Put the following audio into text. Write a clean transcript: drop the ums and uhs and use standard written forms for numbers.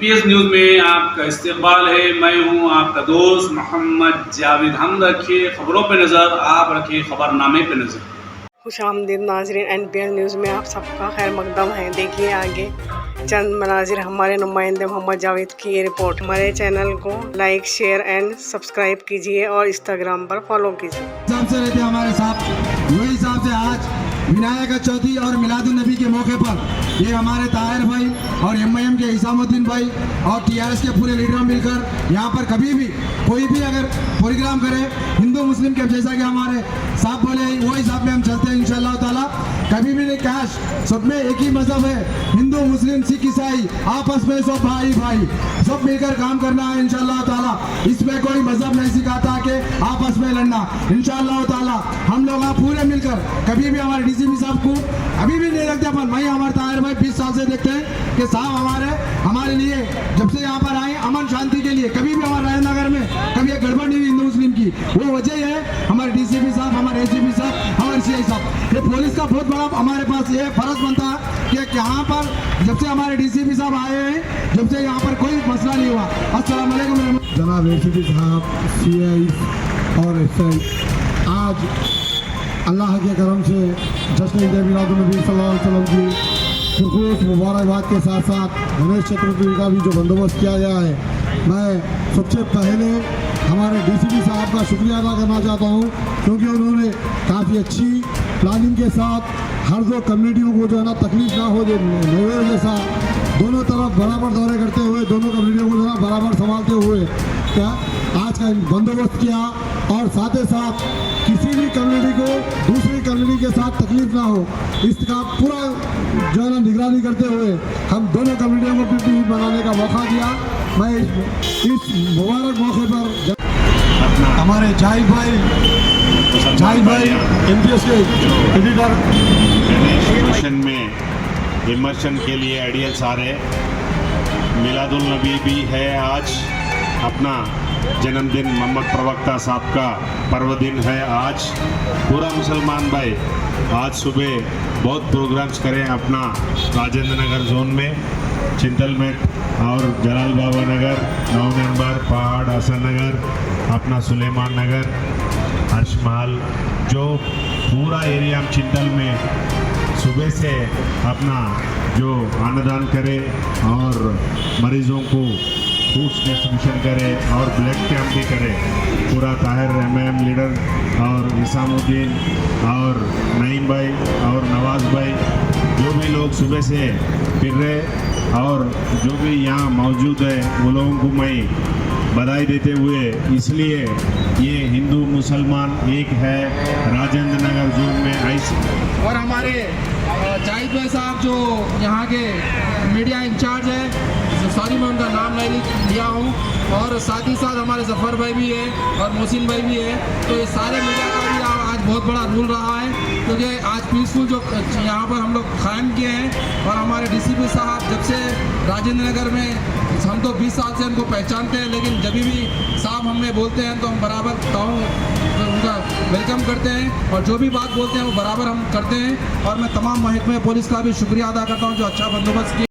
PS news में आपका इस्तकबाल है। मैं हूं आपका दोस्त मोहम्मद जावेद। हम रखिए खबरों पे नज़र, आप रखिए खबरनामे पे नज़र। खुशामदीद नाज़रीन, NPS न्यूज़ में आप सबका खैर मकदम है। देखिए आगे चंद मनाजिर हमारे नुमाइंदे मोहम्मद जावेद की ये रिपोर्ट। हमारे चैनल को लाइक, शेयर एंड सब्सक्राइब कीजिए और इंस्टाग्राम पर फॉलो कीजिए। हिसाब से रहते हमारे साथ, वही हिसाब से आज विनायक चौथी और मिलादुन नबी के मौके पर ये हमारे ताहिर भाई और MIM के इसामुद्दीन भाई और TRS के पूरे लीडर मिलकर यहाँ पर कभी भी कोई भी अगर प्रोग्राम करे हिंदू मुस्लिम के, जैसा कि हमारे साहब बोले वो हिसाब में हम चलते हैं इंशाअल्लाह ताला। कभी भी नहीं कैश, सब में एक ही मजहब है, हिंदू मुस्लिम सिख ईसाई, आपस में सब भाई भाई, सब मिलकर काम करना है इंशाअल्लाह ताला। इसमें कोई मजहब नहीं सिखाता कि आपस में लड़ना। इंशाअल्लाह ताला हम लोग पूरे मिलकर कभी भी हमारे DCP साहब को अभी भी नहीं रखते अपन। भाई हमारे ताहिर भाई 20 साल से देखते हैं कि साहब हमारे लिए जब से यहाँ पर आए अमन शांति के लिए कभी भी हमारे राजनगर में कभी एक गड़बड़ नहीं हुई हिंदू मुस्लिम की। वो वजह है हमारे DCP साहब, हमारे ACP साहब, हमारे CI साहब। ये पुलिस का बहुत बड़ा हमारे पास ये फर्ज बनता है कि यहाँ पर जब से हमारे DCP साहब आए हैं, जब से यहाँ पर कोई मसला नहीं हुआ। अस्सलाम वालेकुम जनाब ACP साहब, CI और SI आज अल्लाह के करम से जश्न ईद मिलादुन नबी सल्लल्लाहु अलैहि वसल्लम की खुशूस मुबारकबाद के साथ साथ गणेश चतुर्थी का भी जो बंदोबस्त किया गया है, मैं सबसे पहले हमारे DCP साहब का शुक्रिया अदा करना चाहता हूँ, क्योंकि उन्होंने काफ़ी अच्छी प्लानिंग के साथ हर दो कम्युनिटियों को जो है ना तकलीफ ना हो, जो नवेर जैसा दोनों तरफ बराबर दौरे करते हुए दोनों कम्युनिटियों को जो है बराबर संभालते हुए क्या आज का बंदोबस्त किया, और साथ ही साथ किसी भी कम्युनिटी को दूसरी कम्युनिटी के साथ तकलीफ ना हो, इसका पूरा जो है ना निगरानी करते हुए हम दोनों कम्युनिटियों को PPE बनाने का मौका दिया। मैं इस मुबारक मौके पर हमारे जाहिद भाई MPS के एडिटर मिशन में इमर्शन के लिए आइडियल्स आ रहे, मिलादुल नबी भी है आज, अपना जन्मदिन मोहम्मद प्रवक्ता साहब का पर्व दिन है आज। पूरा मुसलमान भाई आज सुबह बहुत प्रोग्राम्स करें अपना राजेंद्र नगर जोन में, चिंतलमेट और जलाल बाबा नगर, 9 नंबर पहाड़, हसन नगर, अपना सुलेमान नगर, हर्षमाल, जो पूरा एरिया चिंतल में सुबह से अपना जो अन्नदान करे और मरीजों को फूड्स डिस्ट्रीब्यूशन करे और ब्लड कैंप भी करे। पूरा ताहिर MIM लीडर और इसामुद्दीन और नईम भाई और नवाज़ भाई, जो भी लोग सुबह से फिर रहे और जो भी यहाँ मौजूद है वो लोगों को मैं बधाई देते हुए, इसलिए ये हिंदू मुसलमान एक है राजेंद्र नगर जोन में ऐसे। और हमारे जाहिद भाई साहब जो यहाँ के मीडिया इंचार्ज है, सॉरी मैं उनका नाम नहीं लिया हूँ, और साथ ही साथ हमारे जफ़र भाई भी है और मोहसिन भाई भी है। तो ये सारे मीडिया का भी आज बहुत बड़ा रोल रहा है, क्योंकि आज पीसफुल जो यहाँ पर हम लोग कायम किए हैं। और हमारे DCP साहब जब से राजेंद्र नगर में, हम तो 20 साल से उनको पहचानते हैं, लेकिन जब भी साहब हमें बोलते हैं तो हम बराबर उनका वेलकम करते हैं, और जो भी बात बोलते हैं वो बराबर हम करते हैं। और मैं तमाम महकमे पुलिस का भी शुक्रिया अदा करता हूँ जो अच्छा बंदोबस्त किया।